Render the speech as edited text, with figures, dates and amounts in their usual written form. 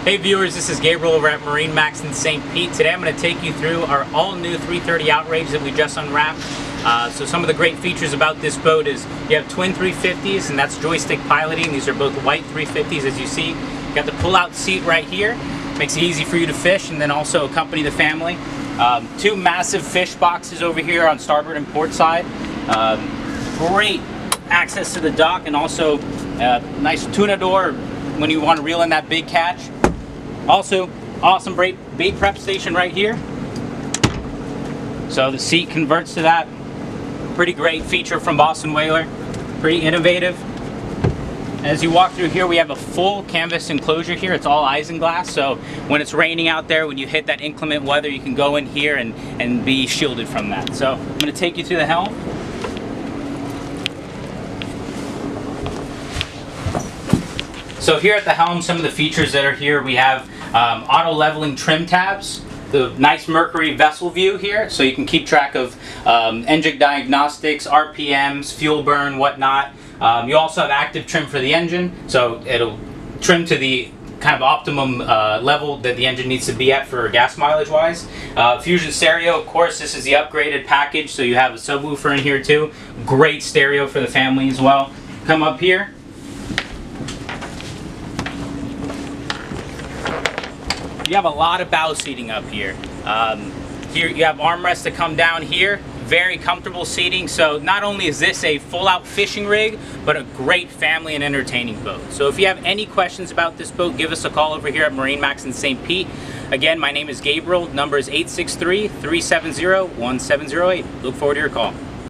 Hey viewers, this is Gabriel over at MarineMax in St. Pete. Today I'm going to take you through our all-new 330 Outrage that we just unwrapped. So some of the great features about this boat is you have twin 350s, and that's joystick piloting. These are both white 350s, as you see. You got the pull-out seat right here. Makes it easy for you to fish and then also accompany the family. Two massive fish boxes over here on starboard and port side. Great access to the dock, and also nice tuna door when you want to reel in that big catch. Also, awesome bait prep station right here. So the seat converts to that. Pretty great feature from Boston Whaler. Pretty innovative. As you walk through here, we have a full canvas enclosure here. It's all isinglass, so when it's raining out there, when you hit that inclement weather, you can go in here and be shielded from that. So I'm going to take you to the helm. So here at the helm, some of the features that are here, we have auto leveling trim tabs, the nice Mercury vessel view here, so you can keep track of engine diagnostics, RPMs, fuel burn, whatnot. You also have active trim for the engine, so it'll trim to the kind of optimum level that the engine needs to be at for gas mileage wise. Fusion stereo, of course, this is the upgraded package, so you have a subwoofer in here too. Great stereo for the family as well. Come up here. You have a lot of bow seating up here. Here you have armrests that come down here. Very comfortable seating. So not only is this a full-out fishing rig, but a great family and entertaining boat. So if you have any questions about this boat, give us a call over here at MarineMax in St. Pete. Again, my name is Gabriel. Number is 863-370-1708. Look forward to your call.